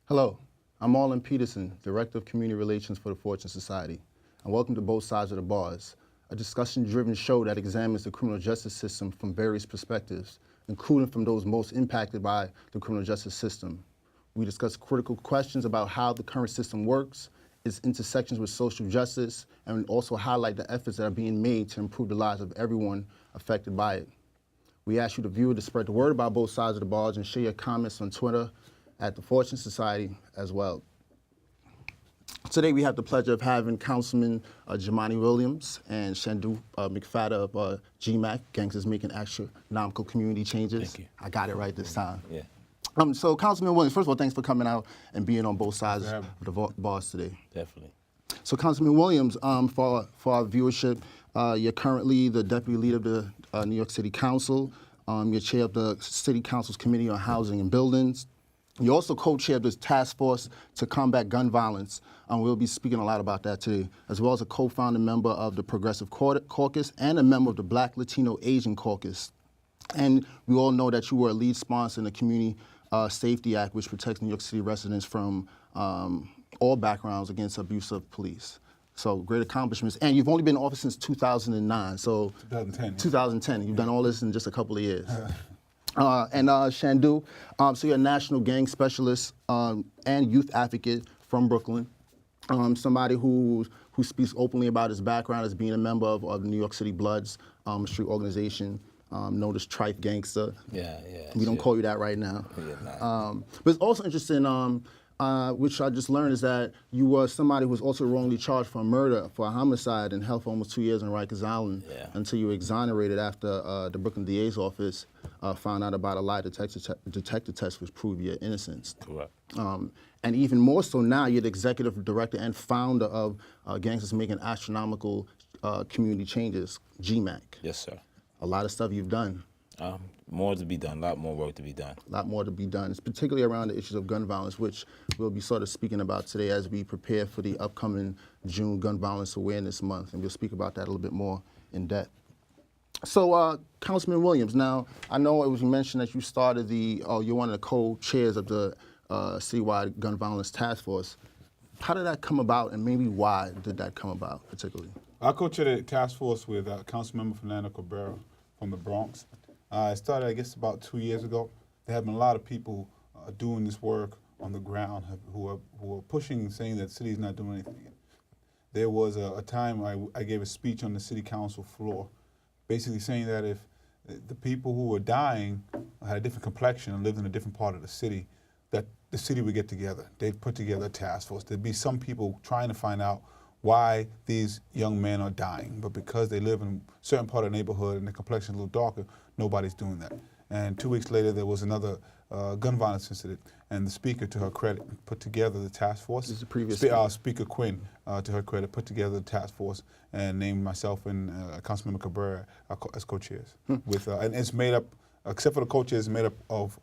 Hello, I'm Marlon Peterson, Director of Community Relations for the Fortune Society, and welcome to Both Sides of the Bars, a discussion-driven show that examines the criminal justice system from various perspectives, including from those most impacted by the criminal justice system. We discuss critical questions about how the current system works, its intersections with social justice, and also highlight the efforts that are being made to improve the lives of everyone affected by it. We ask you, the viewer, to spread the word about Both Sides of the Bars and share your comments on Twitter at the Fortune Society as well. Today we have the pleasure of having Councilman Jumaane Williams and Shanduk McFadden of GMAC, Gangsters Making Astronomical Community Changes. Thank you. I got it right this time. Yeah. So Councilman Williams, first of all, thanks for coming out and being on both sides of the bars today. Definitely. So Councilman Williams, for our viewership, you're currently the Deputy Leader of the New York City Council. You're Chair of the City Council's Committee on Housing and Buildings. You're also co-chair of this task force to combat gun violence. We'll be speaking a lot about that today, as well as a co-founding member of the Progressive Caucus and a member of the Black, Latino, Asian Caucus. And we all know that you were a lead sponsor in the Community Safety Act, which protects New York City residents from all backgrounds against abuse of police. So great accomplishments. And you've only been in office since 2009. So 2010. 2010. You've done all this in just a couple of years. And Shanduk, so you're a national gang specialist and youth advocate from Brooklyn. Somebody who speaks openly about his background as being a member of the New York City Bloods, a street organization known as Trife Gangster. Yeah. We don't call you that right now. Yeah, But it's also interesting, which I just learned, is that you were somebody who was also wrongly charged for murder, for a homicide, and held for almost 2 years on Rikers Island until you were exonerated after the Brooklyn DA's office found out about a lie detector test which proved your innocence. Correct. And even more so now, you're the executive director and founder of Gangsters Making Astronomical Community Changes, GMAC. Yes, sir. A lot of stuff you've done. More to be done, a lot more work to be done. A lot more to be done. It's particularly around the issues of gun violence, which we'll be sort of speaking about today as we prepare for the upcoming June Gun Violence Awareness Month, and we'll speak about that a little bit more in depth. So, Councilman Williams, now, I know it was mentioned that you started you're one of the co-chairs of the Citywide Gun Violence Task Force. How did that come about, and maybe why did that come about particularly? I co-chaired the task force with Councilmember Fernando Cabrera from the Bronx. I started, I guess, about 2 years ago. There have been a lot of people doing this work on the ground who are pushing, saying that the city is not doing anything. There was a time I gave a speech on the city council floor, basically saying that if the people who were dying had a different complexion and lived in a different part of the city, that the city would get together. They'd put together a task force. There'd be some people trying to find out why these young men are dying, but because they live in a certain part of the neighborhood and the complexion is a little darker, nobody's doing that. And 2 weeks later, there was another gun violence incident, and the speaker, to her credit, put together the task force. This is the previous Speaker Quinn, to her credit, put together the task force and named myself and Councilmember Cabrera as co-chairs. And it's made up, except for the co-chairs, it's made up of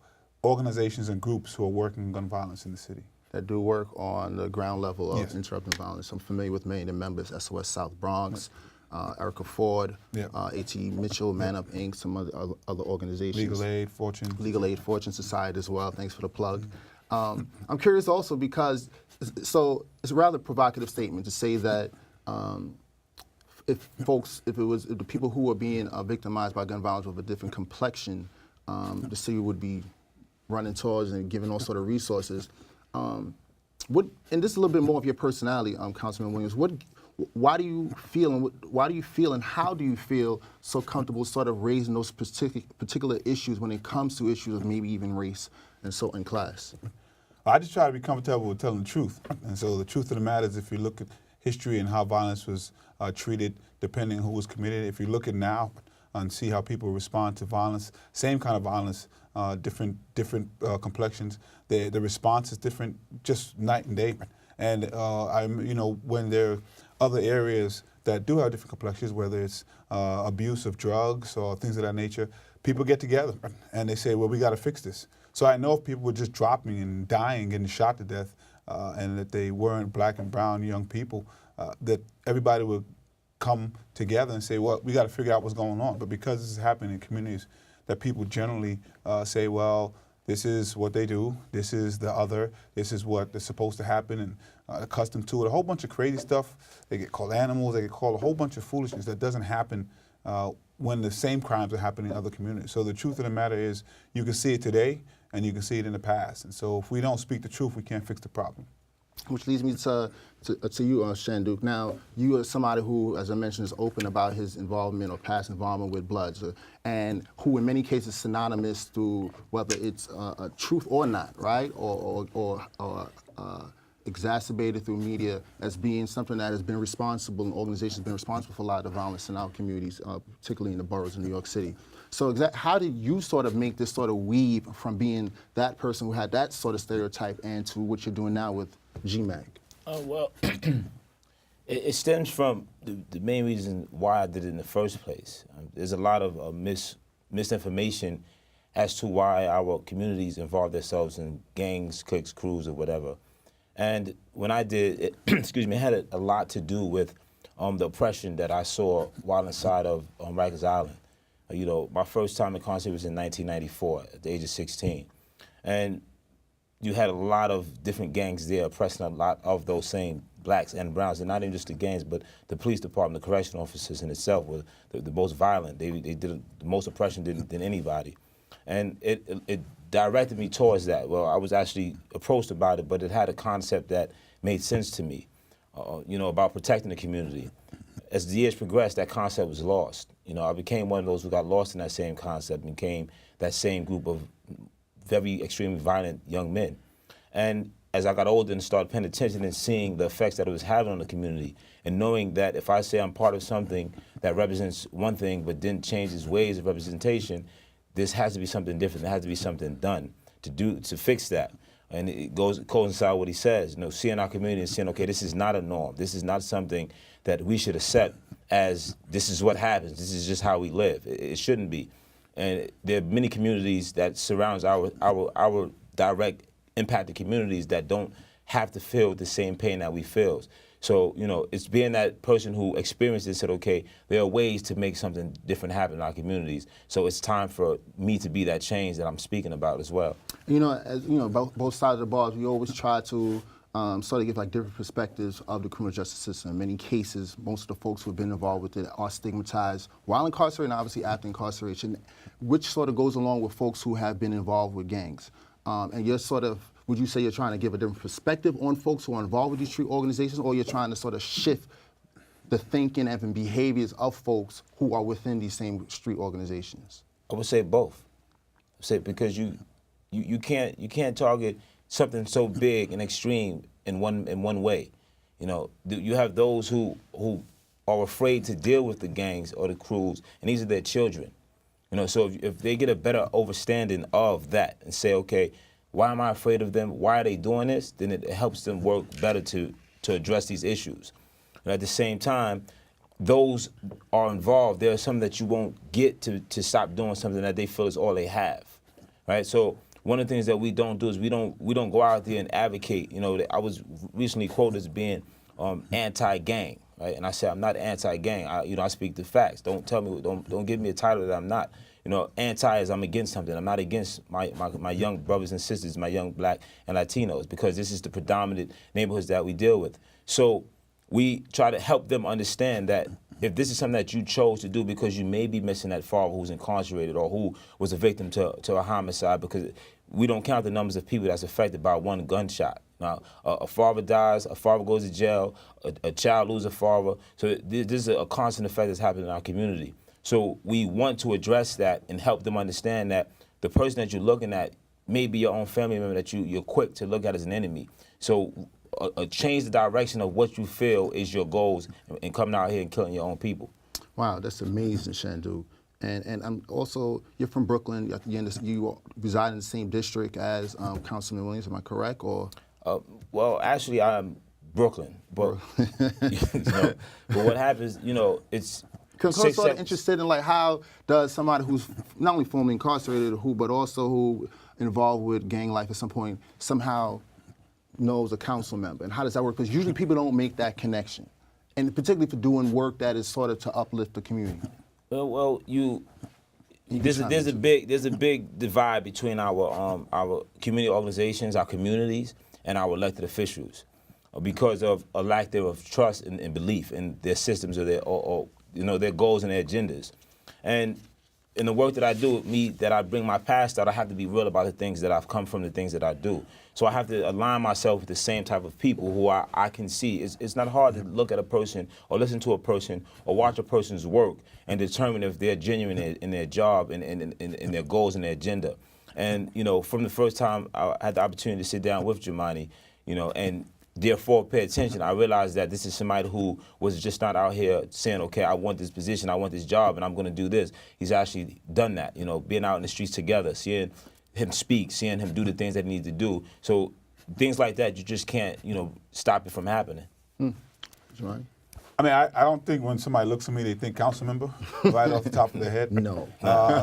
organizations and groups who are working on gun violence in the city. That do work on the ground level of interrupting violence. I'm familiar with many of the members, SOS South Bronx, Erica Ford, A.T. Mitchell, Man Up Inc., some other organizations. Legal Aid, Fortune. Legal Aid, Fortune Society as well. Thanks for the plug. I'm curious also because, so it's a rather provocative statement to say that if the people who are being victimized by gun violence with a different complexion, the city would be running towards and giving all sort of resources. And this is a little bit more of your personality, Councilman Williams. Why do you feel and how do you feel so comfortable sort of raising those particular issues when it comes to issues of maybe even race and class? I just try to be comfortable with telling the truth. And so the truth of the matter is, if you look at history and how violence was treated, depending on who was committed, if you look at now and see how people respond to violence, same kind of violence, different complexions, the response is different, just night and day. And when there are other areas that do have different complexions, whether it's abuse of drugs or things of that nature, people get together and they say, well, we got to fix this. So I know if people were just dropping and dying, getting shot to death, and that they weren't black and brown young people, that everybody would come together and say, well, we got to figure out what's going on. But because this is happening in communities that people generally say, well, this is what they do, this is the other, this is what is supposed to happen, and accustomed to it. A whole bunch of crazy stuff. They get called animals, they get called a whole bunch of foolishness that doesn't happen when the same crimes are happening in other communities. So the truth of the matter is, you can see it today, and you can see it in the past. And so if we don't speak the truth, we can't fix the problem. Which leads me to you, Shanduk. Now, you are somebody who, as I mentioned, is open about his involvement or past involvement with Bloods, and who in many cases synonymous to whether it's a truth or not, right? Or exacerbated through media as being something that has been responsible, and organizations have been responsible for a lot of the violence in our communities, particularly in the boroughs of New York City. So how did you sort of make this sort of weave from being that person who had that sort of stereotype and to what you're doing now with GMAG? Well, it stems from the main reason why I did it in the first place. There's a lot of misinformation as to why our communities involve themselves in gangs, cliques, crews, or whatever. And when I did it, excuse me, it had a lot to do with the oppression that I saw while inside of Rikers Island. You know, my first time incarcerated was in 1994 at the age of 16. And you had a lot of different gangs there oppressing a lot of those same blacks and browns, and not even just the gangs, but the police department, the correctional officers in itself were the most violent. They did the most oppression than anybody. And it directed me towards that. Well, I was actually approached about it, but it had a concept that made sense to me, you know, about protecting the community. As the years progressed, that concept was lost. You know, I became one of those who got lost in that same concept and became that same group of very extremely violent young men. And as I got older and started paying attention and seeing the effects that it was having on the community, and knowing that if I say I'm part of something that represents one thing but didn't change its ways of representation, this has to be something different. There has to be something done to fix that. And it coincides with what he says, you know, seeing our community and saying, okay, this is not a norm. This is not something that we should accept as this is what happens. This is just how we live. It shouldn't be. And there are many communities that surrounds our direct impacted communities that don't have to feel the same pain that we feel. So, you know, it's being that person who experienced it and said, okay, there are ways to make something different happen in our communities. So it's time for me to be that change that I'm speaking about as well. You know, as you know, both sides of the bars, we always try to sort of give like different perspectives of the criminal justice system. In many cases, most of the folks who have been involved with it are stigmatized while incarcerated and obviously after incarceration, which sort of goes along with folks who have been involved with gangs. And you're sort of, would you say you're trying to give a different perspective on folks who are involved with these street organizations, or you're trying to sort of shift the thinking and behaviors of folks who are within these same street organizations? I would say both. I would say because you can't target something so big and extreme in one way. You know, you have those who are afraid to deal with the gangs or the crews, and these are their children. You know, so if they get a better understanding of that and say, okay, why am I afraid of them? Why are they doing this? Then it helps them work better to address these issues. And at the same time, those are involved. There are some that you won't get to stop doing something that they feel is all they have, right? So one of the things that we don't do is we don't go out there and advocate. You know, I was recently quoted as being anti-gang, right? And I said I'm not anti-gang. I speak the facts. Don't give me a title that I'm not. You know, anti is I'm against something. I'm not against my young brothers and sisters, my young black and Latinos, because this is the predominant neighborhoods that we deal with. So we try to help them understand that if this is something that you chose to do because you may be missing that father who's incarcerated or who was a victim to a homicide, because we don't count the numbers of people that's affected by one gunshot. Now, a father dies, a father goes to jail, a child loses a father. So this is a constant effect that's happening in our community. So we want to address that and help them understand that the person that you're looking at may be your own family member that you're quick to look at as an enemy. So change the direction of what you feel is your goals and coming out here and killing your own people. Wow, that's amazing, Shanduk. And I'm also, you're from Brooklyn. You reside in the same district as Councilman Williams, am I correct? Or well, actually, I'm Brooklyn, but but what happens, it's. Because I'm sort of interested in like how does somebody who's not only formerly incarcerated, but also who involved with gang life at some point somehow knows a council member, and how does that work? Because usually people don't make that connection, and particularly for doing work that is sort of to uplift the community. Well, There's a big divide between our community organizations, our communities, and our elected officials, because of a lack thereof trust and belief in their systems or their goals and their agendas. And in the work that I do, that I bring my past out, I have to be real about the things that I've come from, the things that I do. So I have to align myself with the same type of people who I can see. It's not hard to look at a person or listen to a person or watch a person's work and determine if they're genuine in their job and in their goals and their agenda. And, from the first time I had the opportunity to sit down with Jumani, and therefore pay attention, I realized that this is somebody who was just not out here saying, okay, I want this position, I want this job, and I'm going to do this. He's actually done that, being out in the streets together, seeing him speak, seeing him do the things that he needs to do. So things like that, you just can't, stop it from happening. Right. I mean, I don't think when somebody looks at me, they think council member right off the top of their head. No.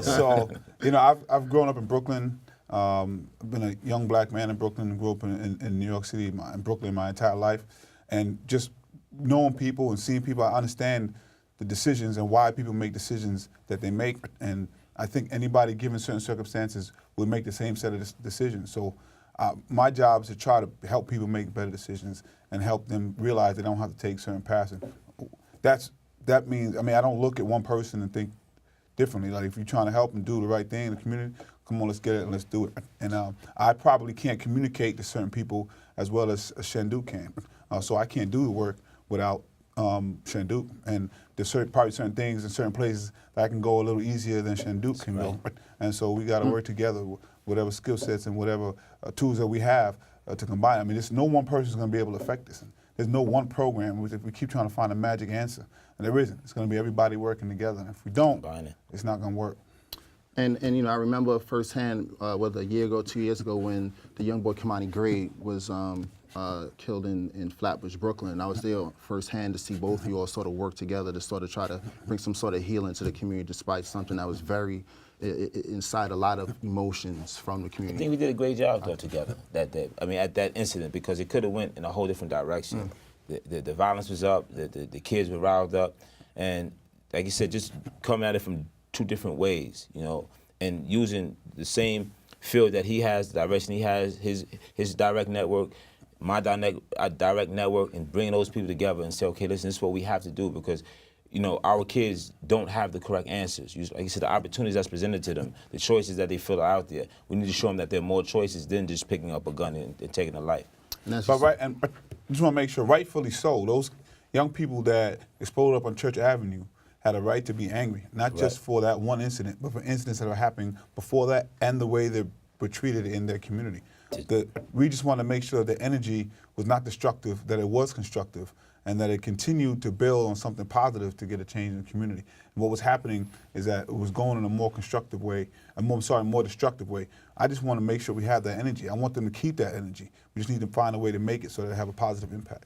So, I've grown up in Brooklyn. I've been a young black man in Brooklyn, grew up in New York City, in Brooklyn my entire life. And just knowing people and seeing people, I understand the decisions and why people make decisions that they make. And I think anybody given certain circumstances would make the same set of decisions. So my job is to try to help people make better decisions and help them realize they don't have to take certain paths. That means, I don't look at one person and think differently. Like, if you're trying to help and do the right thing in the community, come on, let's get it and let's do it. And I probably can't communicate to certain people as well as Shanduk can. So I can't do the work without Shanduk. And there's probably certain things in certain places that I can go a little easier than Shanduk can go. And so we got to work together, whatever skill sets and whatever tools that we have to combine. There's no one person is going to be able to affect this. There's no one program. We keep trying to find a magic answer, and there isn't. It's going to be everybody working together. And if we don't, it's not going to work. And I remember firsthand, whether a year ago, 2 years ago, when the young boy Kamani Gray was killed in Flatbush, Brooklyn. I was there firsthand to see both of you all sort of work together to sort of try to bring some sort of healing to the community, despite something that was very inside a lot of emotions from the community. I think we did a great job though together that day. At that incident, because it could have went in a whole different direction. The violence was up, the kids were riled up, and like you said, just coming at it from two different ways, and using the same field that he has, the direction he has, his direct network, my direct network, and bringing those people together and say, okay, listen, this is what we have to do, because our kids don't have the correct answers. Like you said, the opportunities that's presented to them, the choices that they feel are out there, we need to show them that there are more choices than just picking up a gun and taking a life. And I just want to make sure, rightfully so, those young people that exploded up on Church Avenue had a right to be angry, not just for that one incident, but for incidents that are happening before that and the way they were treated in their community. We just want to make sure the energy was not destructive, that it was constructive, and that it continued to build on something positive to get a change in the community. And what was happening is that it was going in a more constructive way, more destructive way. I just want to make sure we have that energy. I want them to keep that energy. We just need to find a way to make it so that it have a positive impact.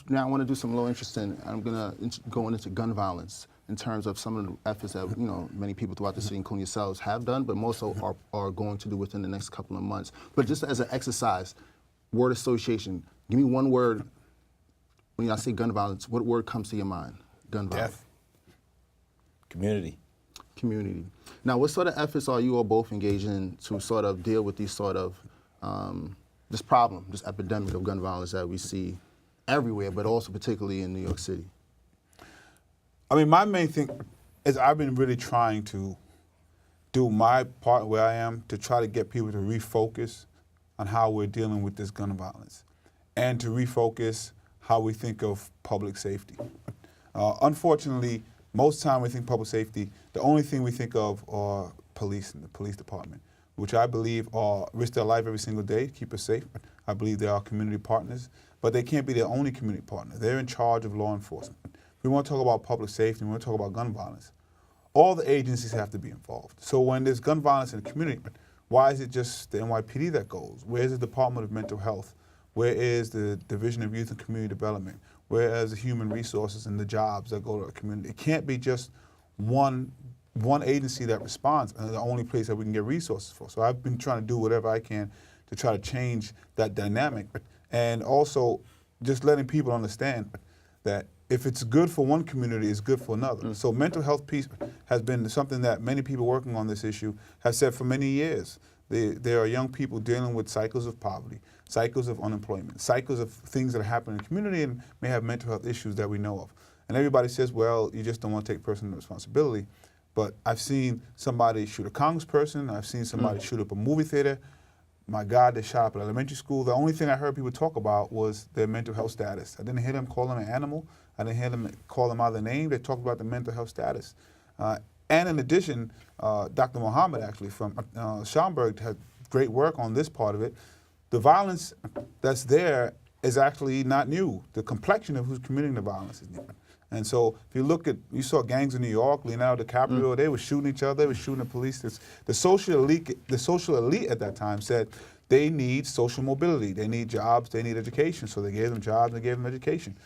Now I want to do some low interest in. I'm going to go into gun violence in terms of some of the efforts that many people throughout the city, including yourselves, have done, but more so are going to do within the next couple of months. But just as an exercise, word association. Give me one word. When I say gun violence, what word comes to your mind? Gun violence. Death. Community. Community. Now, what sort of efforts are you all both engaged in to sort of deal with these sort of this problem, this epidemic of gun violence that we see everywhere, but also particularly in New York City? My main thing is I've been really trying to do my part where I am to try to get people to refocus on how we're dealing with this gun violence and to refocus how we think of public safety. Unfortunately, most time we think public safety, the only thing we think of are police and the police department, which I believe risk their life every single day to keep us safe. I believe they are community partners, but they can't be their only community partner. They're in charge of law enforcement. We want to talk about public safety, we want to talk about gun violence. All the agencies have to be involved. So when there's gun violence in the community, why is it just the NYPD that goes? Where's the Department of Mental Health? Where is the Division of Youth and Community Development? Where is the human resources and the jobs that go to the community? It can't be just one agency that responds and the only place that we can get resources for. So I've been trying to do whatever I can to try to change that dynamic. And also just letting people understand that if it's good for one community, it's good for another. So mental health piece has been something that many people working on this issue have said for many years. There are young people dealing with cycles of poverty, cycles of unemployment, cycles of things that happen in the community and may have mental health issues that we know of. And everybody says, well, you just don't want to take personal responsibility. But I've seen somebody shoot a congressperson. I've seen somebody shoot up a movie theater. My God, they shot up at elementary school. The only thing I heard people talk about was their mental health status. I didn't hear them call them an animal. I didn't hear them call them out of their name. They talked about the mental health status. And in addition, Dr. Mohammed actually from Shanduk had great work on this part of it. The violence that's there is actually not new. The complexion of who's committing the violence is new. And so if you look at, you saw gangs in New York, Leonardo DiCaprio, they were shooting each other, they were shooting the police. The social elite at that time said they need social mobility, they need jobs, they need education. So they gave them jobs, they gave them education.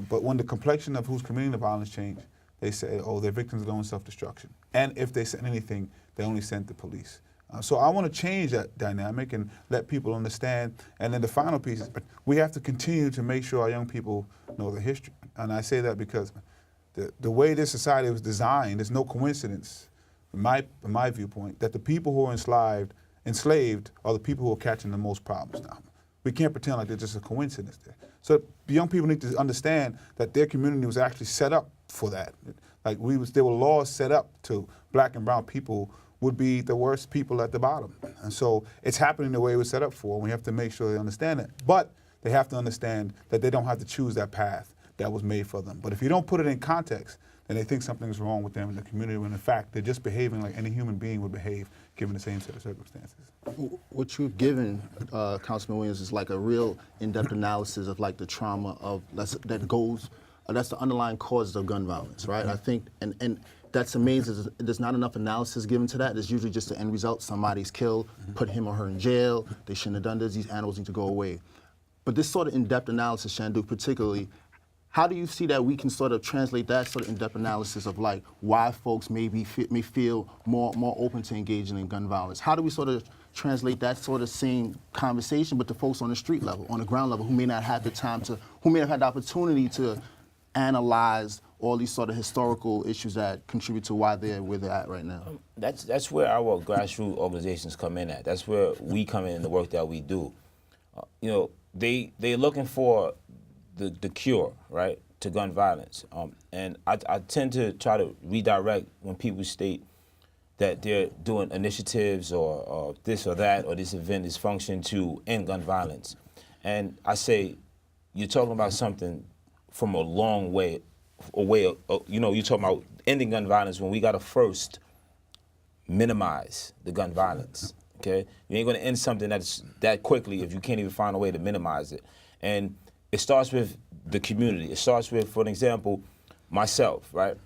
But when the complexion of who's committing the violence changed, they say, oh, they're victims of their own self-destruction. And if they sent anything, they only sent the police. So I want to change that dynamic and let people understand. And then the final piece is we have to continue to make sure our young people know the history. And I say that because the way this society was designed, there's no coincidence, in my viewpoint, that the people who are enslaved are the people who are catching the most problems now. We can't pretend like there's just a coincidence there. So the young people need to understand that their community was actually set up for that. Like there were laws set up to black and brown people would be the worst people at the bottom. And so it's happening the way it was set up for, and we have to make sure they understand it. But they have to understand that they don't have to choose that path that was made for them. But if you don't put it in context, then they think something's wrong with them in the community, when in fact, they're just behaving like any human being would behave given the same set of circumstances. What you've given, Councilman Williams, is like a real in-depth analysis of like the trauma of that's the underlying causes of gun violence, right? I think, and that's amazing. There's not enough analysis given to that. There's usually just the end result. Somebody's killed, put him or her in jail. They shouldn't have done this. These animals need to go away. But this sort of in-depth analysis, Shanduk particularly, how do you see that we can sort of translate that sort of in-depth analysis of like why folks may feel more open to engaging in gun violence? How do we sort of translate that sort of same conversation, but to folks on the street level, on the ground level, who may not have the time to, who may have had the opportunity to analyze all these sort of historical issues that contribute to why they're where they're at right now? That's where our grassroots organizations come in at. That's where we come in the work that we do. They're looking for the cure, right, to gun violence. And I tend to try to redirect when people state that they're doing initiatives or this or that, or this event is function to end gun violence. And I say, you're talking about something from a long way away. You're talking about ending gun violence when we got to first minimize the gun violence, okay? You ain't gonna end something that's that quickly if you can't even find a way to minimize it. And it starts with the community. It starts with, for an example, myself, right?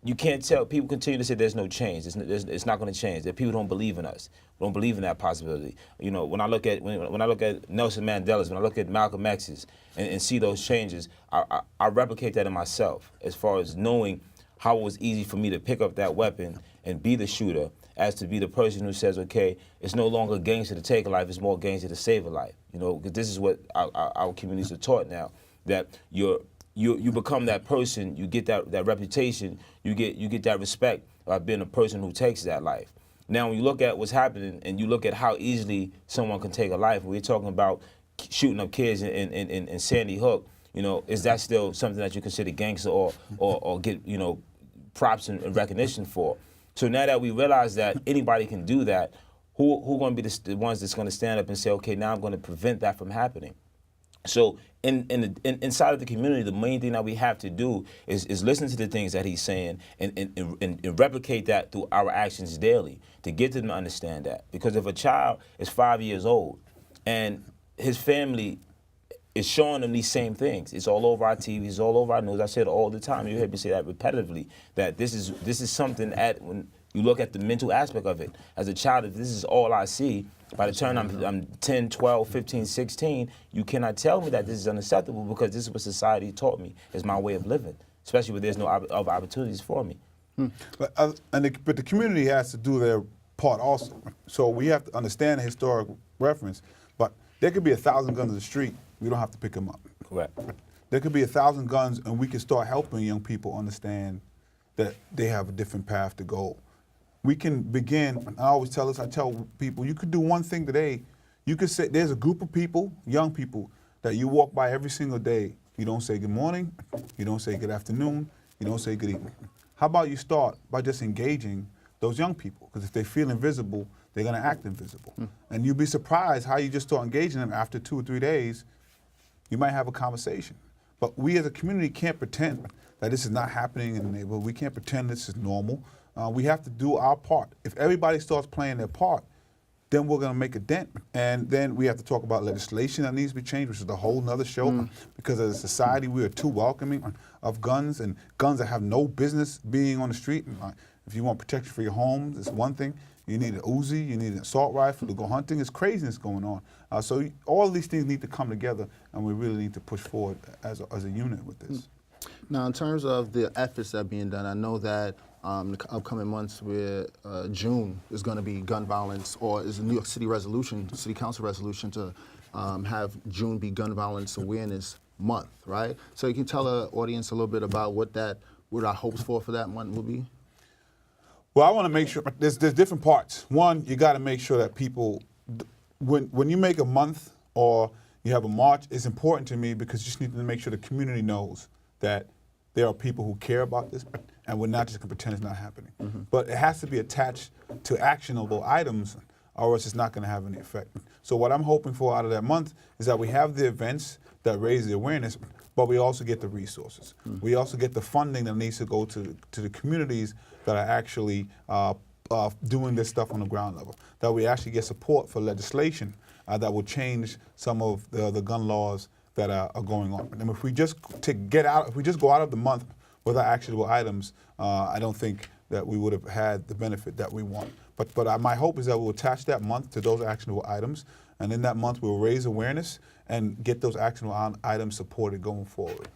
You can't tell, people continue to say there's no change. It's not gonna change, that people don't believe in us, don't believe in that possibility. When I look at Nelson Mandela's, when I look at Malcolm X's and see those changes, I replicate that in myself as far as knowing how it was easy for me to pick up that weapon and be the shooter as to be the person who says, okay, it's no longer gangster to take a life, it's more gangster to save a life. Because this is what our communities are taught now, that you become that person, you get that reputation, you get that respect by being a person who takes that life. Now, when you look at what's happening and you look at how easily someone can take a life, we're talking about shooting up kids in Sandy Hook, is that still something that you consider gangster or get, props and recognition for? So now that we realize that anybody can do that, who going to be the ones that's going to stand up and say, okay, now I'm going to prevent that from happening? So inside of the community, the main thing that we have to do is listen to the things that he's saying and replicate that through our actions daily to get them to understand that. Because if a child is 5 years old and his family is showing them these same things, it's all over our TV, it's all over our news. I say it all the time. You hear me say that repetitively, that this is something when you look at the mental aspect of it. As a child, if this is all I see, by the time I'm 10, 12, 15, 16, you cannot tell me that this is unacceptable, because this is what society taught me is my way of living, especially when there's no other opportunities for me. But the community has to do their part also. So we have to understand the historic reference, but there could be 1,000 guns in the street. We don't have to pick them up. Correct. There could be 1,000 guns, and we can start helping young people understand that they have a different path to go. We can begin, I always tell I tell people, you could do one thing today. You could say, there's a group of people, young people, that you walk by every single day. You don't say good morning, you don't say good afternoon, you don't say good evening. How about you start by just engaging those young people? Because if they feel invisible, they're gonna act invisible. And you'd be surprised how you just start engaging them after 2 or 3 days, you might have a conversation. But we as a community can't pretend that this is not happening in the neighborhood. We can't pretend this is normal. We have to do our part. If everybody starts playing their part, then we're gonna make a dent. And then we have to talk about legislation that needs to be changed, which is a whole nother show. Because as a society, we are too welcoming of guns, and guns that have no business being on the street. If you want protection for your homes, it's one thing. You need an Uzi, you need an assault rifle to go hunting. It's craziness going on. So all of these things need to come together, and we really need to push forward as a unit with this. Now, in terms of the efforts that are being done, I know that the upcoming months where June is going to be gun violence, or is a New York City resolution, City Council resolution to have June be Gun Violence Awareness Month, right? So you can tell the audience a little bit about what our hopes for that month will be? Well, I want to make sure, there's different parts. One, you got to make sure that people, when you make a month or you have a march, it's important to me because you just need to make sure the community knows that there are people who care about this, and we're not just going to pretend it's not happening. But it has to be attached to actionable items, or else it's not going to have any effect. So what I'm hoping for out of that month is that we have the events that raise the awareness, but we also get the resources. We also get the funding that needs to go to the communities that are actually doing this stuff on the ground level. That we actually get support for legislation that will change some of the gun laws that are going on. And if we just go out of the month without actionable items, I don't think that we would have had the benefit that we want. But my hope is that we'll attach that month to those actionable items, and in that month we'll raise awareness and get those actionable items supported going forward.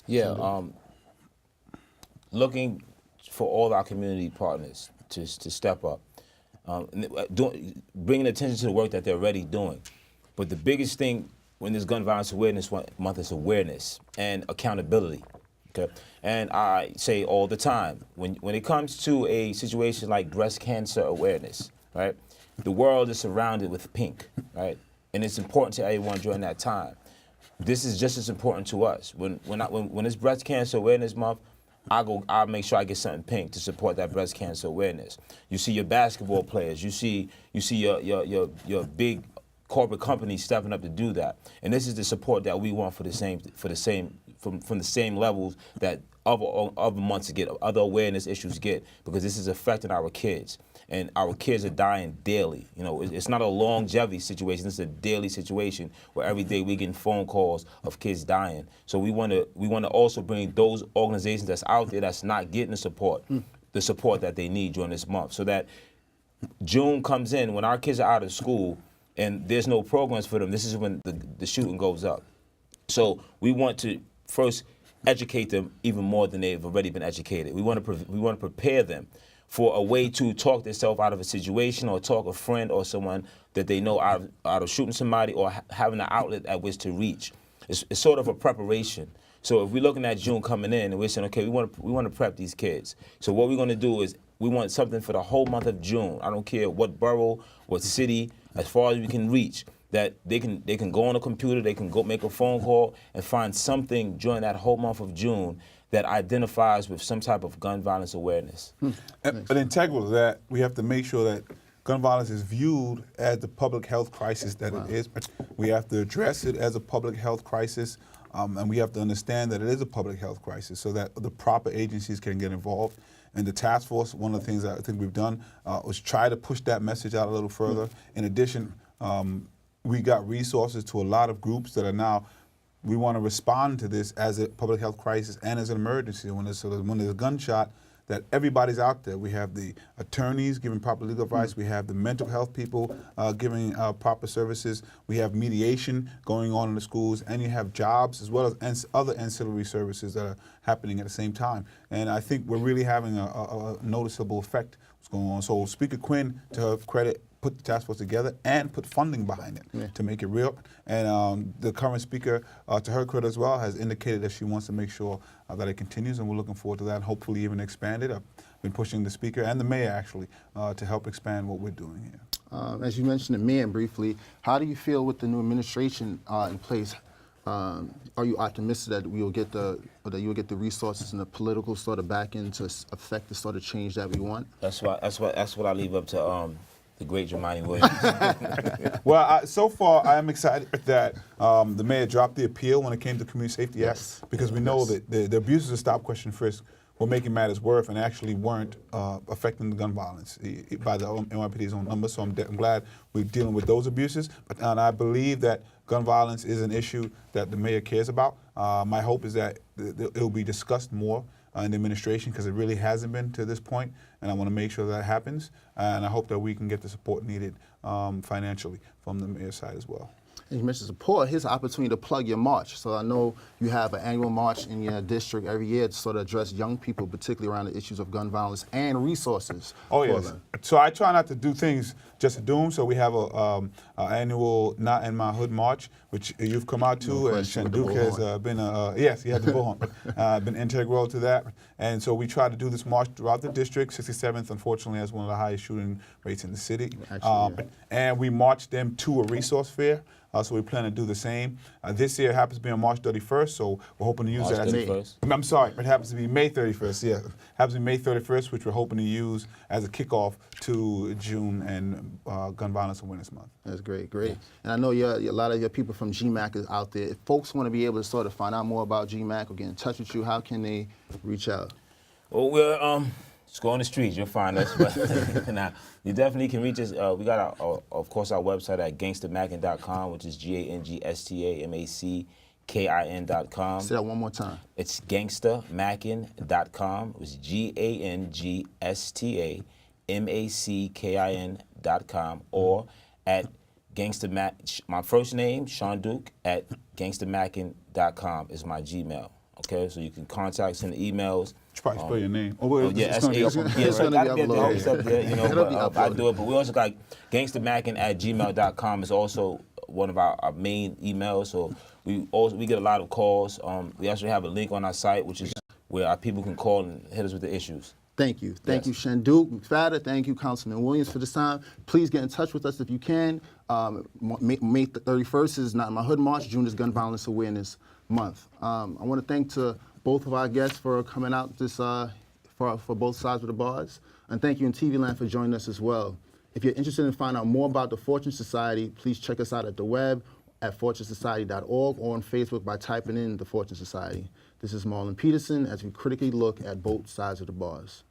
Yeah, looking for all our community partners to step up, bringing attention to the work that they're already doing. But the biggest thing when this Gun Violence Awareness Month is awareness and accountability. Okay, and I say all the time, when it comes to a situation like breast cancer awareness, right? The world is surrounded with pink, right? And it's important to everyone during that time. This is just as important to us. When it's Breast Cancer Awareness Month, I'll make sure I get something pink to support that breast cancer awareness. You see your basketball players, you see your big corporate companies stepping up to do that. And this is the support that we want from the same levels that other months get, other awareness issues get, because this is affecting our kids. And our kids are dying daily. You know, it's not a longevity situation. It's a daily situation where every day we getting phone calls of kids dying. So we want to also bring those organizations that's out there that's not getting the support that they need during this month, so that June comes in when our kids are out of school and there's no programs for them. This is when the shooting goes up. So we want to first educate them even more than they've already been educated. We want to prepare them for a way to talk themselves out of a situation, or talk a friend or someone that they know out of shooting somebody, or having an outlet at which to reach. It's sort of a preparation. So if we're looking at June coming in and we're saying, okay, we want to prep these kids. So what we're going to do is we want something for the whole month of June. I don't care what borough, what city, as far as we can reach, that they can go on a computer, they can go make a phone call and find something during that whole month of June that identifies with some type of gun violence awareness. But integral to that, we have to make sure that gun violence is viewed as the public health crisis that it is. We have to address it as a public health crisis, and we have to understand that it is a public health crisis so that the proper agencies can get involved. And the task force, one of the things that I think we've done was try to push that message out a little further. In addition, we got resources to a lot of groups that are now, we want to respond to this as a public health crisis and as an emergency. When there's a gunshot, that everybody's out there. We have the attorneys giving proper legal advice. We have the mental health people giving proper services. We have mediation going on in the schools, and you have jobs as well as other ancillary services that are happening at the same time. And I think we're really having a noticeable effect what's going on. So Speaker Quinn, to her credit, put the task force together and put funding behind it to make it real. And the current speaker, to her credit as well, has indicated that she wants to make sure that it continues, and we're looking forward to that, and hopefully even expand it. I've been pushing the speaker and the mayor, actually, to help expand what we're doing here. As you mentioned the mayor briefly, how do you feel with the new administration in place? Are you optimistic that you'll get the resources and the political sort of backing to affect the sort of change that we want? That's what I leave up to the great Jemani Williams. Well, so far I am excited that the mayor dropped the appeal when it came to Community Safety Yes. Act, because we know that the abuses of stop, question, frisk were making matters worse and actually weren't affecting the gun violence by the NYPD's own numbers. So I'm glad we're dealing with those abuses. And I believe that gun violence is an issue that the mayor cares about. My hope is that it will be discussed more in the administration, because it really hasn't been to this point, and I want to make sure that happens. And I hope that we can get the support needed financially from the mayor's side as well. And you mentioned support. Here's an opportunity to plug your march. So I know you have an annual march in your district every year to sort of address young people, particularly around the issues of gun violence and resources. Oh, for yes. them. So I try not to do things just to do them. So we have a annual Not in My Hood March, which you've come out to, No and question, with the Shanduk has bullhorn. been, yes, he had the bullhorn, been integral to that. And so we try to do this march throughout the district. 67th, unfortunately, has one of the highest shooting rates in the city. Actually, yeah. And we march them to a resource fair. So we plan to do the same. This year it happens to be on March 31st, so we're hoping to use March that as 31st? I'm sorry, it happens to be May 31st, yeah. It happens to be May 31st, which we're hoping to use as a kickoff to June and Gun Violence Awareness Month. That's great, great. And I know a lot of your people from GMAC is out there. If folks want to be able to sort of find out more about GMAC or get in touch with you, how can they reach out? Well, we're just go on the streets, you'll find us. But now, you definitely can reach us. We got, of course, our website at gangstermackin.com, which is GANGSTAMACKIN.com. Say that one more time. It's gangstermackin.com. It's GANGSTAMACKIN.com, or at my first name, Shanduk, at gangstermackin.com is my Gmail. Okay, so you can contact, send emails. You should probably spell your name. Oh, Oh, yeah, it's going to be up on It's gonna be uploaded. It's up there, you know, It'll be but I uploaded. do it. But we also got gangstermackin@gmail.com is also one of our main emails. So we get a lot of calls. We actually have a link on our site, which is where our people can call and hit us with the issues. Thank you. Thank Yes. you, Shanduk McFadder. Thank you, Councilman Williams, for this time. Please get in touch with us if you can. May 31st is Not in My Hood March. June is Gun Violence Awareness Month. I want to thank to both of our guests for coming out this for both sides of the bars. And thank you in TV Land for joining us as well. If you're interested in finding out more about the Fortune Society, please check us out at the web at fortunesociety.org or on Facebook by typing in the Fortune Society. This is Marlon Peterson as we critically look at both sides of the bars.